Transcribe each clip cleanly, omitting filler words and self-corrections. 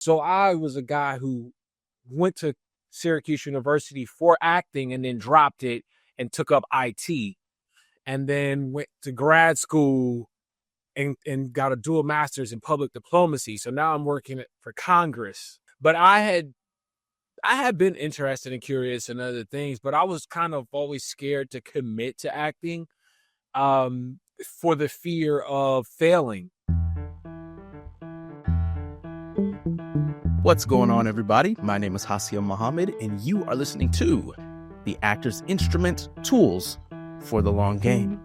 So I was a guy who went to Syracuse University for acting and then dropped it and took up IT and then went to grad school and got a dual master's in public diplomacy. So now I'm working for Congress. But I had been interested and curious in other things, but I was kind of always scared to commit to acting for the fear of failing. What's going on, everybody? My name is Hassiem Muhammad, and you are listening to The Actor's Instrument Tools for the Long Game.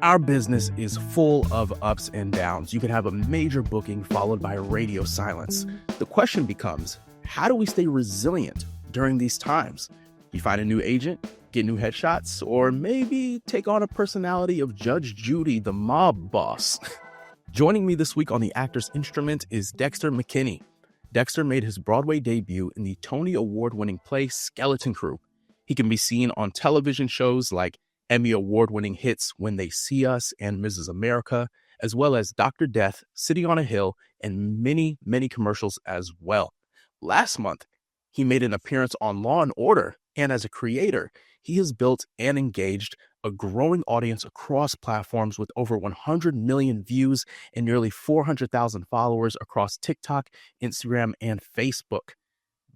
Our business is full of ups and downs. You can have a major booking followed by radio silence. The question becomes, how do we stay resilient during these times? You find a new agent, get new headshots, or maybe take on a personality of Judge Judy, the mob boss. Joining me this week on The Actor's Instrument is Dexter McKinney. Dexter made his Broadway debut in the Tony Award-winning play Skeleton Crew. He can be seen on television shows like Emmy Award-winning hits When They See Us and Mrs. America, as well as Dr. Death, City on a Hill, and many, many commercials as well. Last month, he made an appearance on Law & Order, and as a creator, he has built and engaged a growing audience across platforms with over 100 million views and nearly 400,000 followers across TikTok, Instagram, and Facebook.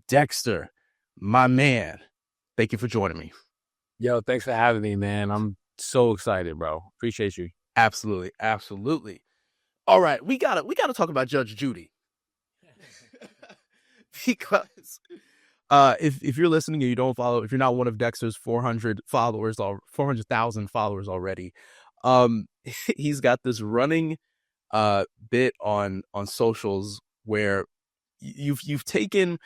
Dexter, my man, thank you for joining me. Yo, thanks for having me, man. I'm so excited, bro. Appreciate you. Absolutely, absolutely. All right, we gotta talk about Judge Judy. Because if you're listening and you don't follow, if you're not one of Dexter's 400,000 followers already, he's got this running bit on socials where you've taken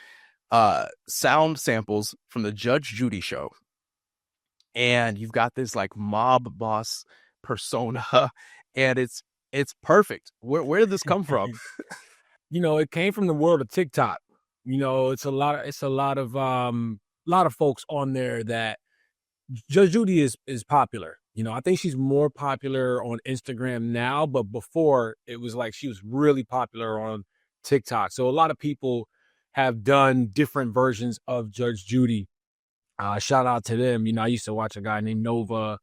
sound samples from the Judge Judy show, and you've got this like mob boss persona, and it's perfect. Where did this come from? It came from the world of TikTok. It's a lot of folks on there that Judge Judy is popular. I think she's more popular on Instagram now, but before it was like she was really popular on TikTok. So a lot of people have done different versions of Judge Judy. Shout out to them. I used to watch a guy named Nova,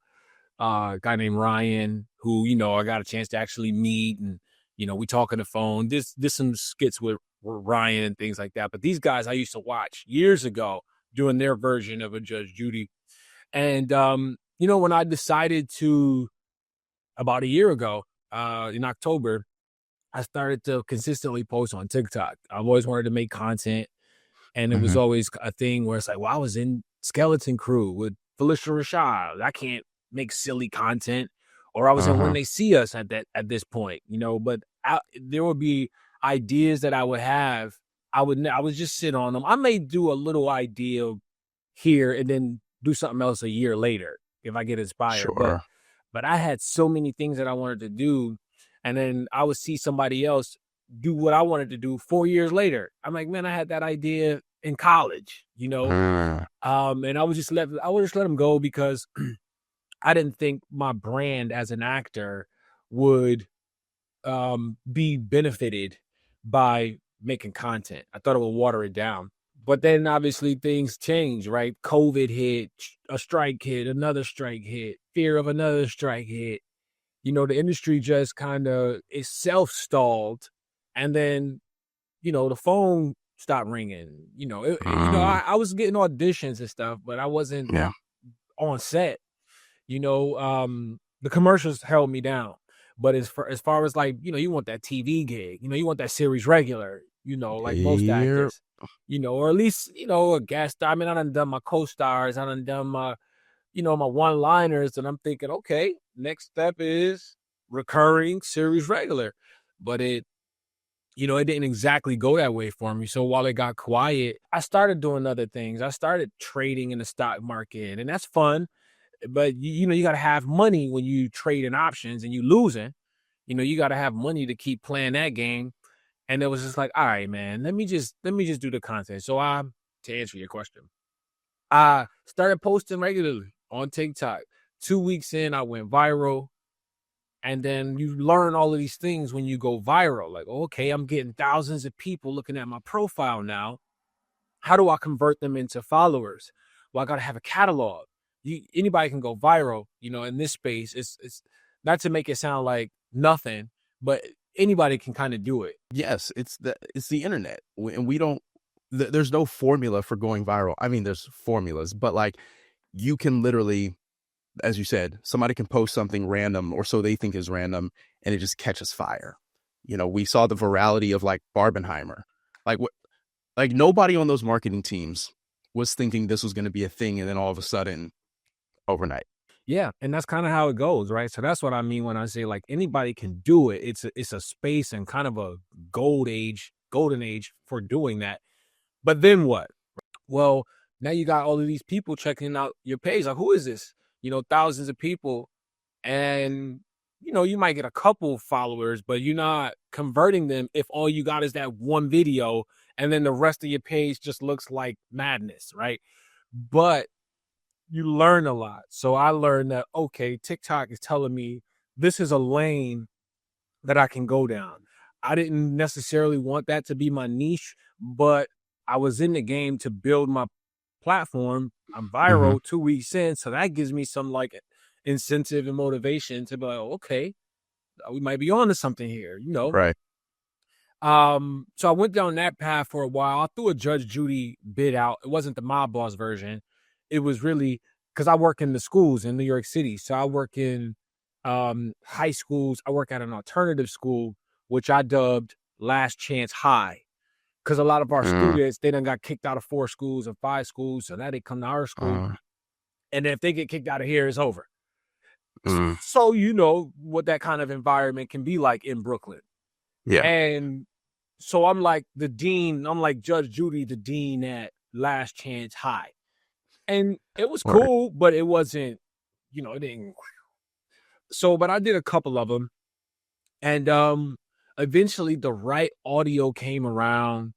a guy named Ryan, who, I got a chance to actually meet, and, we talk on the phone. There's some skits with Ryan and things like that. But these guys I used to watch years ago doing their version of a Judge Judy. And, when I decided to, about a year ago, in October, I started to consistently post on TikTok. I've always wanted to make content. And it was always a thing where it's like, well, I was in Skeleton Crew with Felicia Rashad. I can't make silly content. Or I was in When They See Us at this point, but there would be ideas that I would have. I would just sit on them. I may do a little idea here and then do something else a year later if I get inspired. Sure. But I had so many things that I wanted to do, and then I would see somebody else do what I wanted to do 4 years later. I'm like, man, I had that idea in college, and I would just let them go because I didn't think my brand as an actor would be benefited by making content. I thought it would water it down. But then obviously things change, right? COVID hit, a strike hit, another strike hit, fear of another strike hit. The industry just kind of is self-stalled. And then, the phone stopped ringing. I was getting auditions and stuff, but I wasn't on set. The commercials held me down. But as far as like, you want that TV gig, you want that series regular, like most actors, or at least, a guest star. I mean, I done my co-stars, I done my, my one-liners, and I'm thinking, okay, next step is recurring series regular. But it didn't exactly go that way for me. So while it got quiet, I started doing other things. I started trading in the stock market, and that's fun. But, you got to have money when you trade in options and you losing. You got to have money to keep playing that game. And it was just like, all right, man, let me just do the content. So to answer your question, I started posting regularly on TikTok. 2 weeks in, I went viral. And then you learn all of these things when you go viral. Like, okay, I'm getting thousands of people looking at my profile now. How do I convert them into followers? Well, I got to have a catalog. Anybody can go viral, in this space. It's not to make it sound like nothing, but anybody can kind of do it. Yes, it's the internet, and we don't. There's no formula for going viral. I mean, there's formulas, but like you can literally, as you said, somebody can post something random, or so they think is random, and it just catches fire. We saw the virality of like Barbenheimer. Like nobody on those marketing teams was thinking this was going to be a thing, and then all of a sudden, overnight. Yeah, and that's kind of how it goes, right? So that's what I mean when I say like anybody can do it. It's a space and kind of a golden age for doing that. But then what? Well, now you got all of these people checking out your page. Like, who is this? Thousands of people, and you might get a couple followers, but you're not converting them if all you got is that one video, and then the rest of your page just looks like madness, right? But you learn a lot. So I learned that, okay, TikTok is telling me this is a lane that I can go down. I didn't necessarily want that to be my niche, but I was in the game to build my platform. I'm viral 2 weeks in, so that gives me some like incentive and motivation to be like, okay, we might be on to something here, Right. So I went down that path for a while. I threw a Judge Judy bid out. It wasn't the Mob Boss version. It was really because I work in the schools in New York City. So I work in high schools. I work at an alternative school, which I dubbed Last Chance High. Because a lot of our students, they done got kicked out of 4 schools and 5 schools. So now they come to our school. And if they get kicked out of here, it's over. So you know what that kind of environment can be like in Brooklyn. Yeah. And so I'm like the dean. I'm like Judge Judy, the dean at Last Chance High. And it was cool, but it wasn't, it didn't. So, but I did a couple of them. And eventually the right audio came around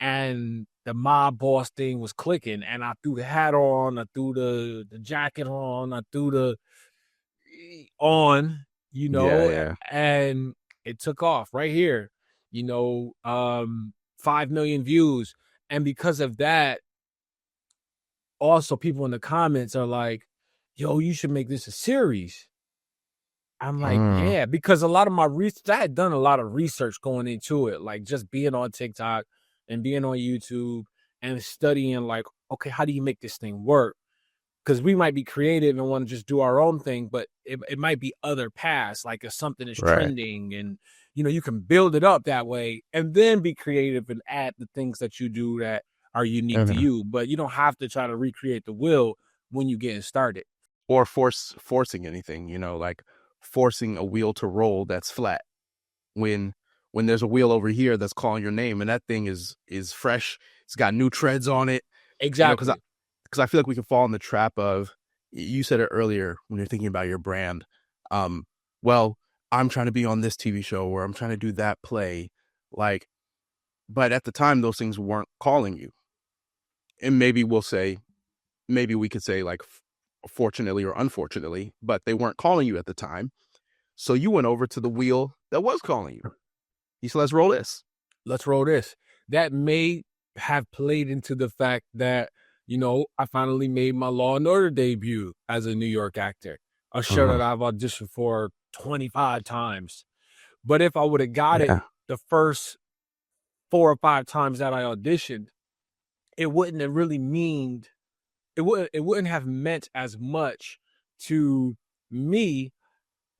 and the Mob Boss thing was clicking. And I threw the hat on, I threw the jacket on, I threw the on, and it took off right here, 5 million views. And because of that, also people in the comments are like, yo, you should make this a series. I'm like, yeah, because a lot of my research, I had done a lot of research going into it, like just being on TikTok and being on YouTube and studying like, okay, how do you make this thing work? Because we might be creative and want to just do our own thing, but it might be other paths, like if something is trending and, you can build it up that way and then be creative and add the things that you do that are unique to you. But you don't have to try to recreate the wheel when you're getting started. Or forcing anything, like forcing a wheel to roll that's flat. When there's a wheel over here that's calling your name and that thing is fresh, it's got new treads on it. Exactly. Because I feel like we can fall in the trap of, you said it earlier when you're thinking about your brand. Well, I'm trying to be on this TV show or I'm trying to do that play. Like, but at the time, those things weren't calling you. And maybe we could say like, fortunately or unfortunately, but they weren't calling you at the time. So you went over to the wheel that was calling you. You said, let's roll this. Let's roll this. That may have played into the fact that, I finally made my Law and Order debut as a New York actor, a show that I've auditioned for 25 times. But if I would have got it the first 4 or 5 times that I auditioned, it wouldn't have really it wouldn't have meant as much to me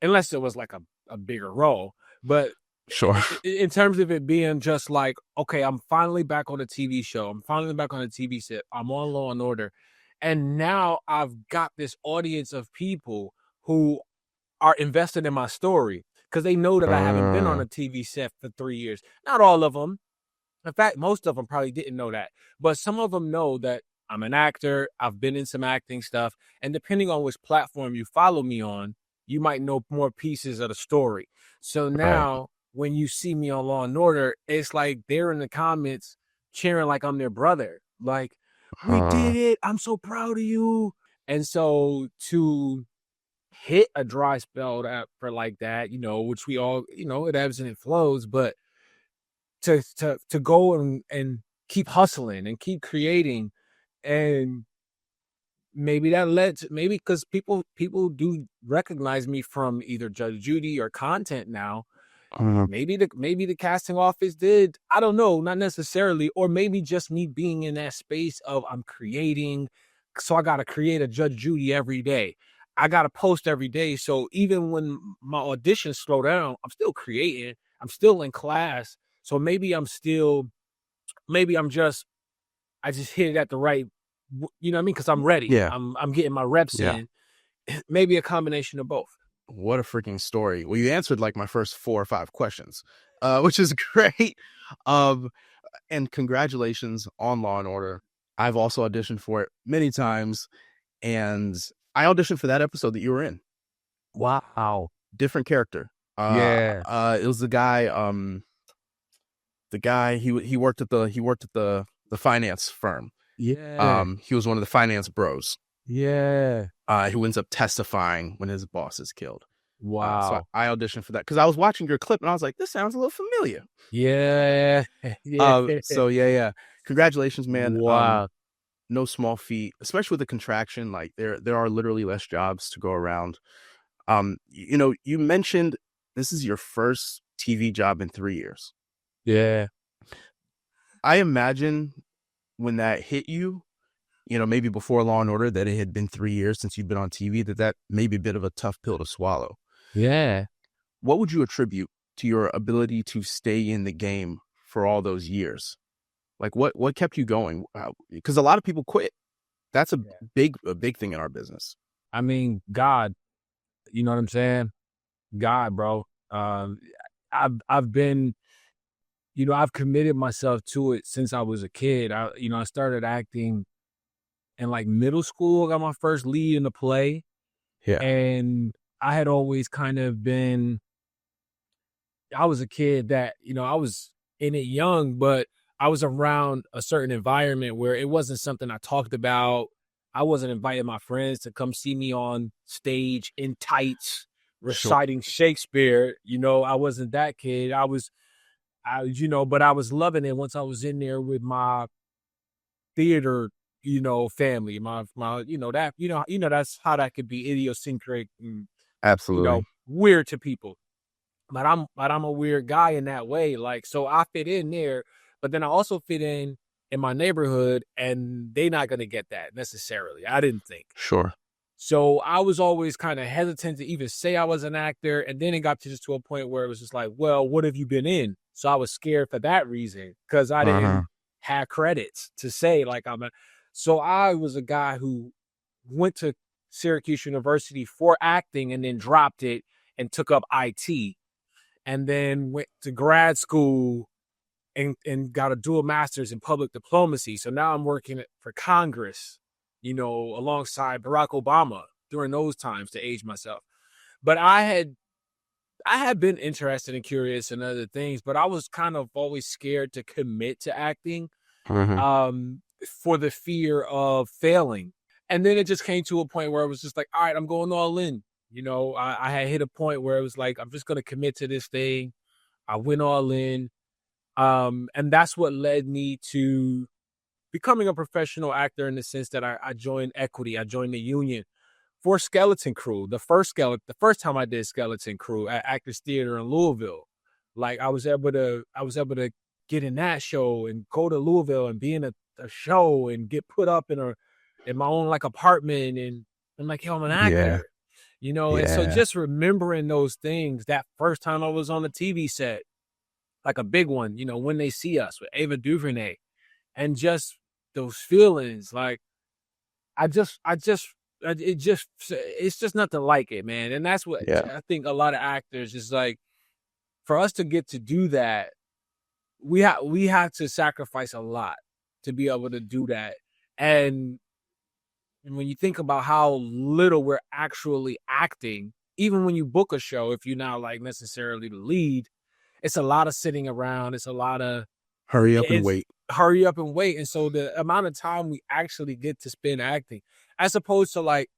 unless it was like a bigger role. But sure, in terms of it being just like, okay, I'm finally back on a TV show. I'm finally back on a TV set. I'm on Law and Order. And now I've got this audience of people who are invested in my story because they know that I haven't been on a TV set for 3 years. Not all of them. In fact, most of them probably didn't know that. But some of them know that I'm an actor. I've been in some acting stuff. And depending on which platform you follow me on, you might know more pieces of the story. So now when you see me on Law and Order, it's like they're in the comments cheering like I'm their brother. Like, we did it. I'm so proud of you. And so to hit a dry spell for like that, which we all, it ebbs and it flows, but to go and keep hustling and keep creating, and maybe that led to, maybe because people do recognize me from either Judge Judy or content now. Maybe the casting office did. I don't know, not necessarily, or maybe just me being in that space of I'm creating, so I got to create a Judge Judy every day. I got to post every day. So even when my auditions slow down, I'm still creating. I'm still in class. So maybe I just hit it at the right, you know what I mean? Because I'm ready. Yeah. I'm getting my reps in. Maybe a combination of both. What a freaking story. Well, you answered like my first 4 or 5 questions, which is great. And congratulations on Law and Order. I've also auditioned for it many times, and I auditioned for that episode that you were in. Wow. Different character. It was the guy. He worked at the finance firm. Yeah. He was one of the finance bros. Yeah. Who ends up testifying when his boss is killed. Wow. So I auditioned for that because I was watching your clip and I was like, this sounds a little familiar. Yeah. So yeah. Congratulations, man. Wow. No small feat, especially with the contraction. Like there are literally less jobs to go around. You mentioned this is your first TV job in 3 years. Yeah. I imagine when that hit you, maybe before Law and Order, that it had been 3 years since you've been on TV, that may be a bit of a tough pill to swallow. Yeah. What would you attribute to your ability to stay in the game for all those years? Like what kept you going? Because a lot of people quit. That's a big thing in our business. I mean, God, you know what I'm saying? God, bro. I've been, I've committed myself to it since I was a kid. I started acting in like middle school. I got my first lead in a play. Yeah. And I had always kind of been, I was a kid that, I was in it young, but I was around a certain environment where it wasn't something I talked about. I wasn't inviting my friends to come see me on stage in tights, reciting Shakespeare. I wasn't that kid. But I was loving it once I was in there with my theater, family, my that's how that could be idiosyncratic and, absolutely, weird to people. But I'm a weird guy in that way. Like, so I fit in there, but then I also fit in my neighborhood, and they're not going to get that necessarily. I didn't think. Sure. So I was always kind of hesitant to even say I was an actor. And then it got to a point where it was just like, well, what have you been in? So I was scared for that reason, because I didn't have credits to say like so I was a guy who went to Syracuse University for acting and then dropped it and took up IT, and then went to grad school and got a dual master's in public diplomacy. So now I'm working for Congress, alongside Barack Obama during those times to age myself. But I had been interested and curious in other things, but I was kind of always scared to commit to acting for the fear of failing. And then it just came to a point where it was just like, all right, I'm going all in. I had hit a point where it was like, I'm just going to commit to this thing. I went all in. And that's what led me to becoming a professional actor, in the sense that I joined Equity. I joined the union for Skeleton Crew. The first time I did Skeleton Crew at Actors Theater in Louisville. Like I was able to get in that show and go to Louisville and be in a show and get put up in my own like apartment, and I'm like, yo, I'm an actor. And so just remembering those things, that first time I was on the TV set, like a big one, When They See Us with Ava DuVernay, and just those feelings, like it's just nothing like it, man. And that's what I think a lot of actors is like, for us to get to do that, we have to sacrifice a lot to be able to do that. And when you think about how little we're actually acting, even when you book a show, if you're not like necessarily the lead, it's a lot of sitting around. It's a lot of hurry up and wait. And so the amount of time we actually get to spend acting, as opposed to like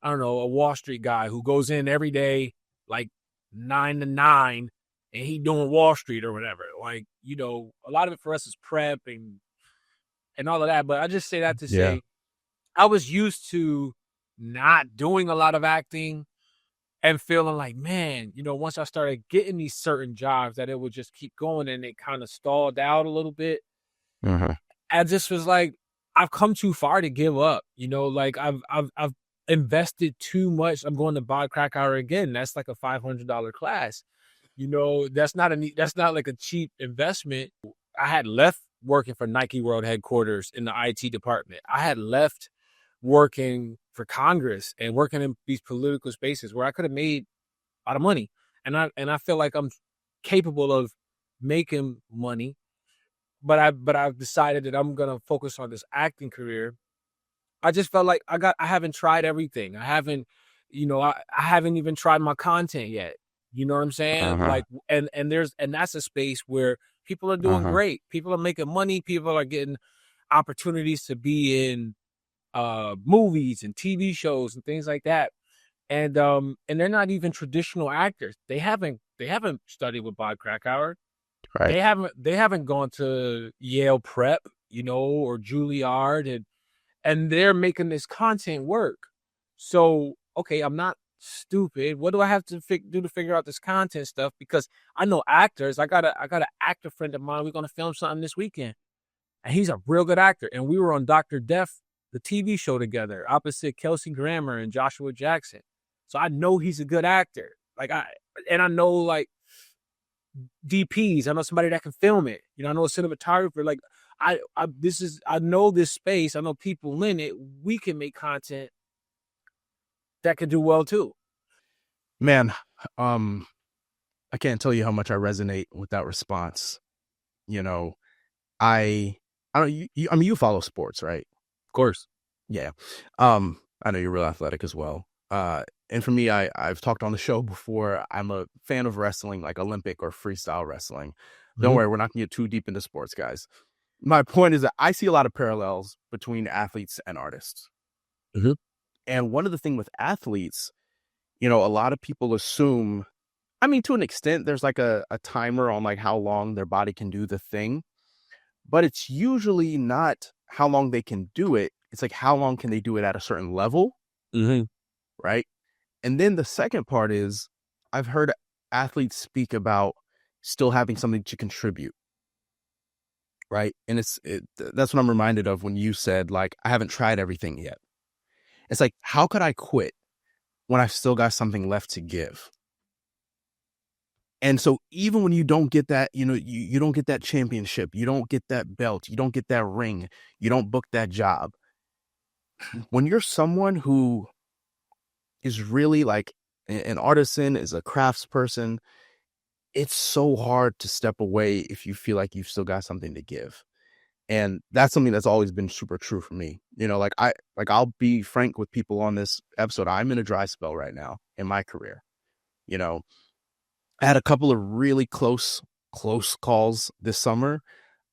I don't know, a Wall Street guy who goes in every day, like 9 to 9, and he doing Wall Street or whatever. Like, you know, a lot of it for us is prep and all of that. But I just say that to say I was used to not doing a lot of acting and feeling like, man, you know, once I started getting these certain jobs that it would just keep going and it kind of stalled out a little bit. I just was like, I've come too far to give up, you know, like I've invested too much. I'm going to Bod Krakauer again. That's like a $500 class. You know, that's not like a cheap investment. I had left working for Nike World Headquarters in the IT department. I had left working for Congress and working in these political spaces where I could have made a lot of money. And I feel like I'm capable of making money, but I've decided that I'm gonna focus on this acting career. I just felt like I haven't tried everything. I haven't, you know, I haven't even tried my content yet. You know what I'm saying? Like, and that's a space where people are doing great. People are making money. People are getting opportunities to be in movies and TV shows and things like that. And they're not even traditional actors. They haven't studied with Bob Krakauer. Right. They haven't gone to Yale Prep, you know, or Juilliard, and they're making this content work. So, okay, I'm not stupid. What do I have to do to figure out this content stuff? Because I know actors. I got an actor friend of mine. We're gonna film something this weekend, and he's a real good actor. And we were on Dr. Death, the TV show, together, opposite Kelsey Grammer and Joshua Jackson. So I know he's a good actor. Like I know like DPs. I know somebody that can film it. You know, I know a cinematographer. Like I know this space. I know people in it. We can make content that could do well too. Man, I can't tell you how much I resonate with that response. You know, I don't. I mean, you follow sports, right? Of course. Yeah. I know you're real athletic as well. And for me, I've talked on the show before. I'm a fan of wrestling, like Olympic or freestyle wrestling. Don't worry, we're not gonna get too deep into sports, guys. My point is that I see a lot of parallels between athletes and artists. And one of the things with athletes, you know, a lot of people assume, I mean, to an extent, there's like a timer on like how long their body can do the thing, but it's usually not how long they can do it. It's like, how long can they do it at a certain level? Right. And then the second part is, I've heard athletes speak about still having something to contribute. Right. And that's what I'm reminded of when you said, like, I haven't tried everything yet. It's like, how could I quit when I've still got something left to give? And so even when you don't get that, you know, you don't get that championship, you don't get that belt, you don't get that ring, you don't book that job. When you're someone who is really like an artisan, is a craftsperson, it's so hard to step away if you feel like you've still got something to give. And that's something that's always been super true for me. You know, I'll be frank with people on this episode. I'm in a dry spell right now in my career. You know, I had a couple of really close calls this summer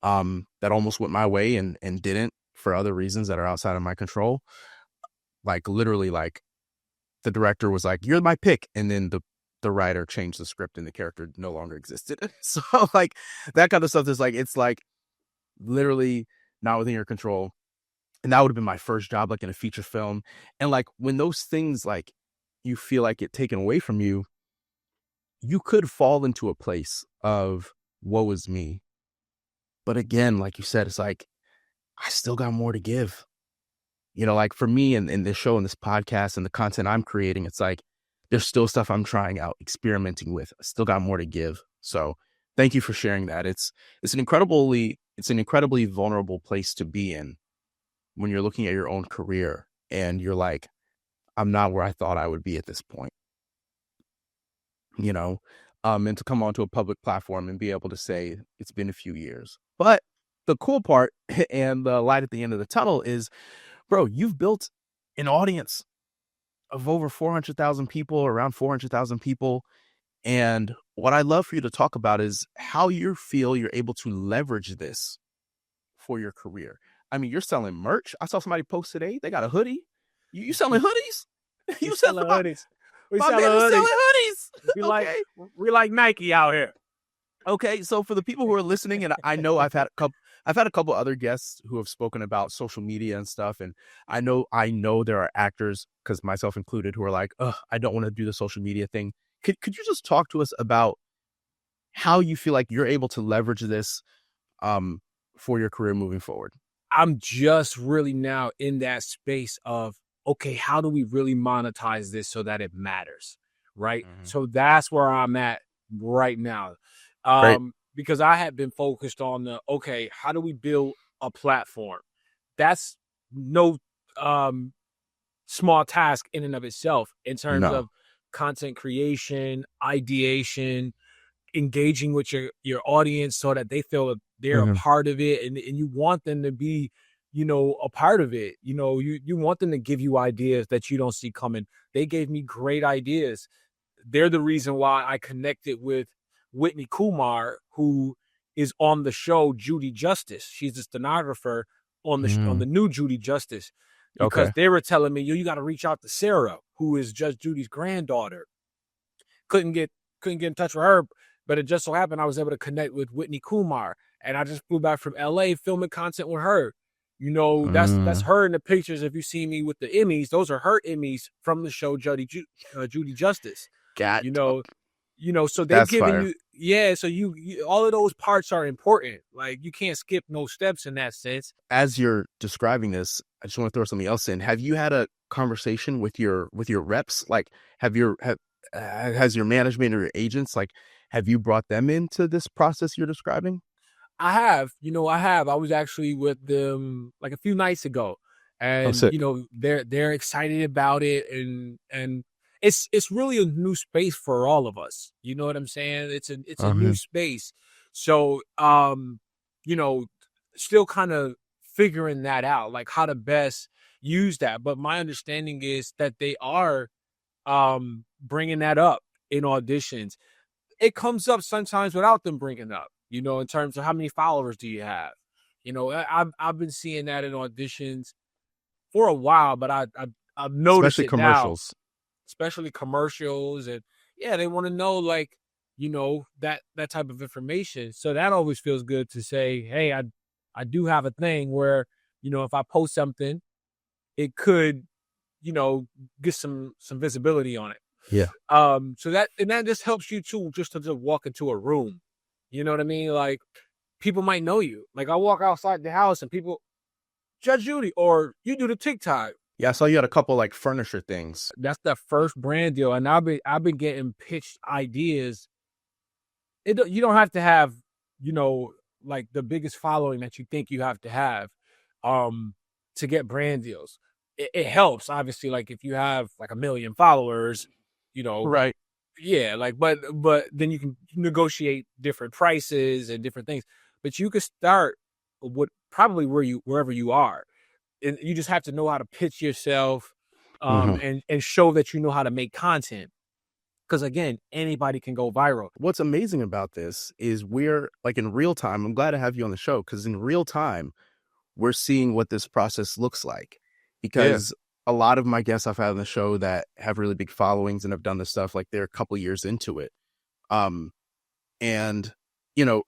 that almost went my way and didn't for other reasons that are outside of my control. Like literally, like the director was like, "You're my pick," and then the writer changed the script and the character no longer existed. So like that kind of stuff is like, it's like literally not within your control. And that would have been my first job, like in a feature film. And like when those things, like you feel like it taken away from you, you could fall into a place of woe is me. But again, like you said, it's like, I still got more to give. You know, like for me in this show and this podcast and the content I'm creating, it's like, there's still stuff I'm trying out, experimenting with. I still got more to give. So thank you for sharing that. It's an incredibly vulnerable place to be in when you're looking at your own career and you're like, I'm not where I thought I would be at this point. You know, and to come onto a public platform and be able to say it's been a few years. But the cool part and the light at the end of the tunnel is, bro, you've built an audience of over 400,000 people, around 400,000 people. And what I love for you to talk about is how you feel you're able to leverage this for your career. I mean, you're selling merch. I saw somebody post today. They got a hoodie. You selling hoodies? We You said selling hoodies. We my selling man is selling hoodies. hoodies. We Okay. we like Nike out here. Okay, so for the people who are listening, and I know I've had a couple other guests who have spoken about social media and stuff, and I know there are actors, because myself included, who are like, ugh, I don't want to do the social media thing. Could you just talk to us about how you feel like you're able to leverage this for your career moving forward? I'm just really now in that space of, okay, how do we really monetize this so that it matters? Right. Mhm. So that's where I'm at right now. Great. Because I had been focused on okay, how do we build a platform? That's no small task in and of itself in terms No. of content creation, ideation, engaging with your audience so that they feel that they're a Mhm. part of it, and you want them to be, a part of it. You want them to give you ideas that you don't see coming. They gave me great ideas. They're the reason why I connected with Whitney Kumar, who is on the show Judy Justice. She's the stenographer on the Mm. new Judy Justice, because Okay. they were telling me, you got to reach out to Sarah, who is Judge Judy's granddaughter. Couldn't get in touch with her, but it just so happened I was able to connect with Whitney Kumar, and I just flew back from LA filming content with her. That's Mm. her in the pictures. If you see me with the Emmys, those are her Emmys from the show Judy Justice. Got You know, so they're That's giving fire. you, yeah. So you all of those parts are important. Like, you can't skip no steps in that sense. As you're describing this, I just want to throw something else in. Have you had a conversation with your reps? Like, has your management or your agents, like, have you brought them into this process you're describing? I have, I was actually with them like a few nights ago, Oh, and sick. they're excited about it, and it's really a new space for all of us. You know what I'm saying? It's a new Mhm. space. So, you know, still kind of figuring that out, like how to best use that. But my understanding is that they are bringing that up in auditions. It comes up sometimes without them bringing up, in terms of how many followers do you have. I've been seeing that in auditions for a while, but I've noticed Especially it now, commercials. especially commercials, and yeah, they want to know, like, that type of information. So that always feels good to say, hey, I do have a thing where, if I post something, it could, you know, get some visibility on it. Yeah. So that just helps you too, just to walk into a room. You know what I mean? Like, people might know you. Like, I walk outside the house and people, Judge Judy, or you do the TikTok. Yeah, I saw you had a couple, like, furniture things. That's the first brand deal, and I've been getting pitched ideas. You don't have to have, like, the biggest following that you think you have to have, um, to get brand deals. It helps, obviously, like, if you have like 1 million followers, you know, Right. yeah, like, but then you can negotiate different prices and different things. But you could start with probably wherever you are, and you just have to know how to pitch yourself, Mhm. and show that you know how to make content. Because again, anybody can go viral. What's amazing about this is we're, like, in real time. I'm glad to have you on the show, because in real time, we're seeing what this process looks like. Yeah. Because a lot of my guests I've had on the show that have really big followings and have done this stuff, like, they're a couple years into it. Um, and,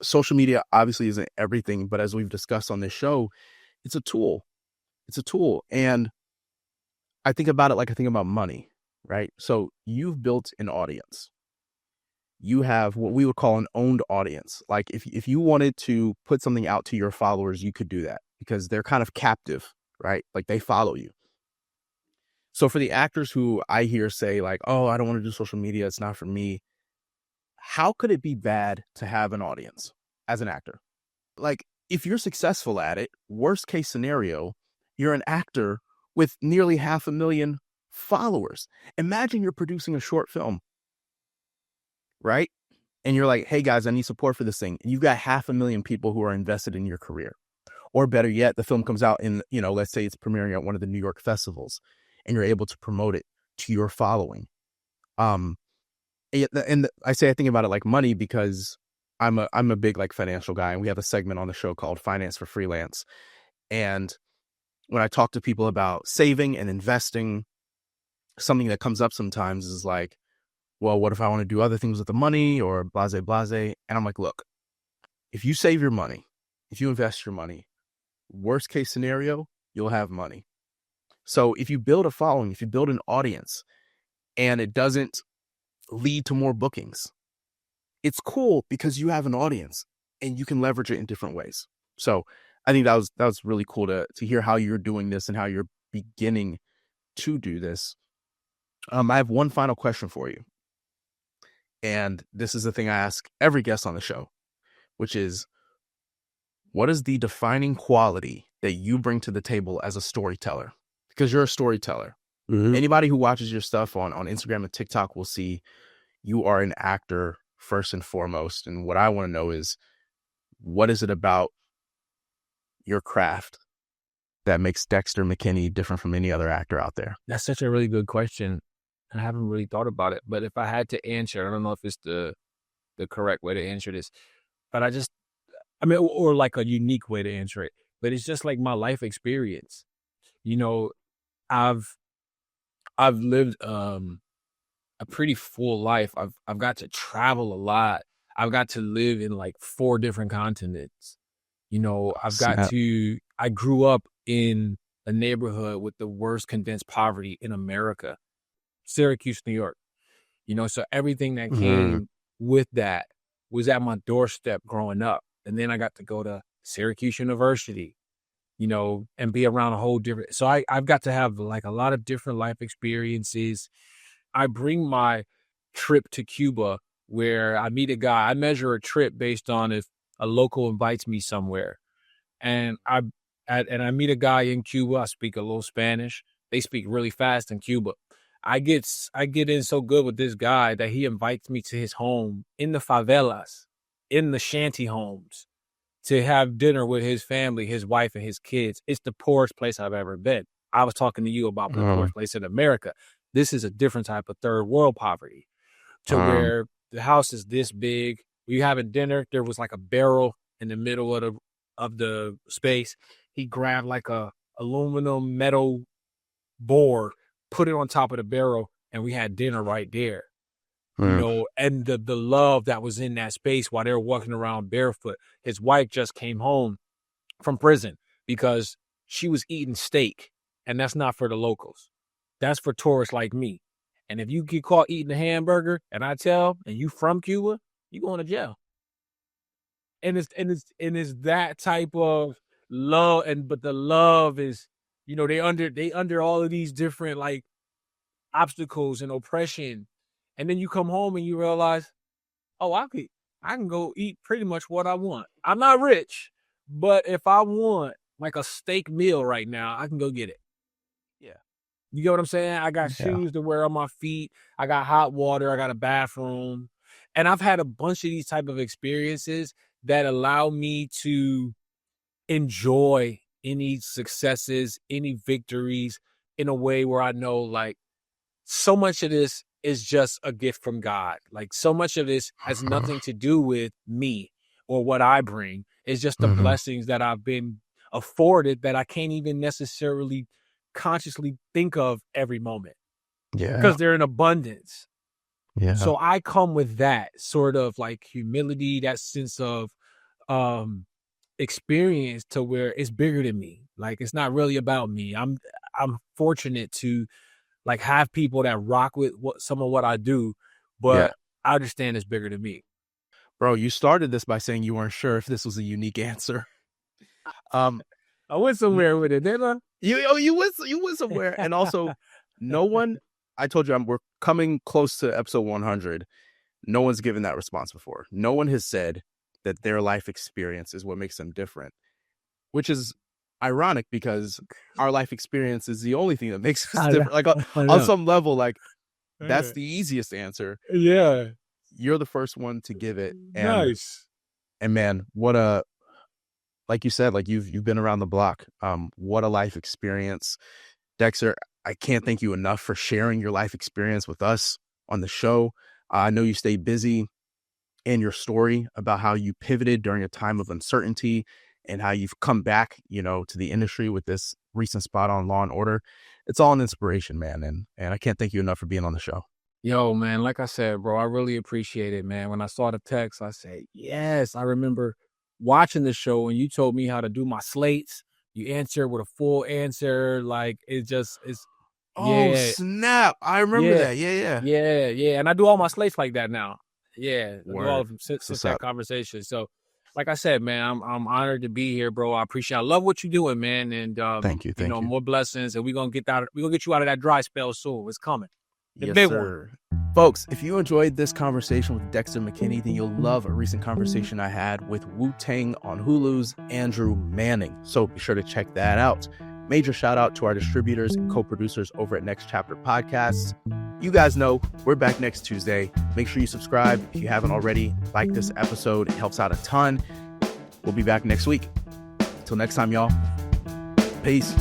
social media obviously isn't everything, but as we've discussed on this show, it's a tool. It's a tool. And I think about it like I think about money, right? So you've built an audience. You have what we would call an owned audience. Like, if you wanted to put something out to your followers, you could do that because they're kind of captive, right? Like, they follow you. So for the actors who I hear say, like, oh, I don't want to do social media, it's not for me. How could it be bad to have an audience as an actor? Like, if you're successful at it, worst case scenario, you're an actor with nearly 500,000 followers. Imagine you're producing a short film, right? And you're like, hey guys, I need support for this thing. And you've got 500,000 people who are invested in your career. Or better yet, the film comes out in, let's say it's premiering at one of the New York festivals, and you're able to promote it to your following. And I say I think about it like money because I'm a big, like, financial guy, and we have a segment on the show called Finance for Freelance. And when I talk to people about saving and investing, something that comes up sometimes is like, well, what if I want to do other things with the money or blase, blase? And I'm like, look, if you save your money, if you invest your money, worst case scenario, you'll have money. So if you build a following, if you build an audience and it doesn't lead to more bookings, it's cool because you have an audience and you can leverage it in different ways. So I think that was really cool to hear how you're doing this and how you're beginning to do this. I have one final question for you. And this is the thing I ask every guest on the show, which is, what is the defining quality that you bring to the table as a storyteller? Because you're a storyteller. Mm-hmm. Anybody who watches your stuff on Instagram and TikTok will see you are an actor first and foremost. And what I want to know is, what is it about your craft that makes Dexter McKinney different from any other actor out there? That's such a really good question. I haven't really thought about it, but if I had to answer, I don't know if it's the correct way to answer this, but or like a unique way to answer it, but it's just like my life experience. You know, I've lived a pretty full life. I've got to travel a lot. I've got to live in like 4 different continents. You know, I grew up in a neighborhood with the worst condensed poverty in America, Syracuse, New York. You know, so everything that came with that was at my doorstep growing up. And then I got to go to Syracuse University, you know, and be around a whole different. So I've got to have like a lot of different life experiences. I bring my trip to Cuba where I meet a guy. I measure a trip based on if a local invites me somewhere. And I meet a guy in Cuba. I speak a little Spanish. They speak really fast in Cuba. I get in so good with this guy that he invites me to his home in the favelas, in the shanty homes, to have dinner with his family, his wife, and his kids. It's the poorest place I've ever been. I was talking to you about the poorest place in America. This is a different type of third world poverty, to where the house is this big. We having dinner. There was like a barrel in the middle of the space. He grabbed like a aluminum metal board, put it on top of the barrel, and we had dinner right there. You know, and the love that was in that space while they were walking around barefoot. His wife just came home from prison because she was eating steak, and that's not for the locals. That's for tourists like me. And if you get caught eating a hamburger, and you from Cuba, you going to jail. And it's that type of love, but the love is, you know, they under all of these different like obstacles and oppression. And then you come home and you realize, oh, I can go eat pretty much what I want. I'm not rich, but if I want like a steak meal right now, I can go get it. Yeah. You get what I'm saying? I got shoes to wear on my feet. I got hot water. I got a bathroom. And I've had a bunch of these type of experiences that allow me to enjoy any successes, any victories in a way where I know like so much of this is just a gift from God. Like so much of this has nothing to do with me or what I bring. It's just the blessings that I've been afforded that I can't even necessarily consciously think of every moment. Yeah. Because they're in abundance. Yeah. So I come with that sort of like humility, that sense of experience to where it's bigger than me. Like it's not really about me. I'm fortunate to like have people that rock with some of what I do, but I understand it's bigger than me. Bro, you started this by saying you weren't sure if this was a unique answer. I went somewhere with it, didn't I? You went somewhere. And also, no one, I told you we're coming close to episode 100. No one's given that response before. No one has said that their life experience is what makes them different, which is ironic because our life experience is the only thing that makes us different. Like on some level, like that's the easiest answer. Yeah. You're the first one to give it. And, nice. And man, like you said, like you've been around the block. What a life experience. Dexter, I can't thank you enough for sharing your life experience with us on the show. I know you stay busy, and your story about how you pivoted during a time of uncertainty and how you've come back, to the industry with this recent spot on Law and Order. It's all an inspiration, man. And I can't thank you enough for being on the show. Yo, man, like I said, bro, I really appreciate it, man. When I saw the text, I said, yes. I remember watching the show and you told me how to do my slates. You answer with a full answer. Like, it's. Oh, snap. I remember that. Yeah. And I do all my slates like that now. Yeah. I do all of them since that conversation. So, like I said, man, I'm honored to be here, bro. I appreciate it. I love what you're doing, man. And thank you. More blessings. And we're gonna get you out of that dry spell soon. It's coming. The big one. Folks, if you enjoyed this conversation with Dexter McKinney, then you'll love a recent conversation I had with Wu-Tang on Hulu's Andrew Manning. So be sure to check that out. Major shout out to our distributors and co-producers over at Next Chapter Podcasts. You guys know we're back next Tuesday. Make sure you subscribe if you haven't already. Like this episode. It helps out a ton. We'll be back next week. Until next time, y'all. Peace.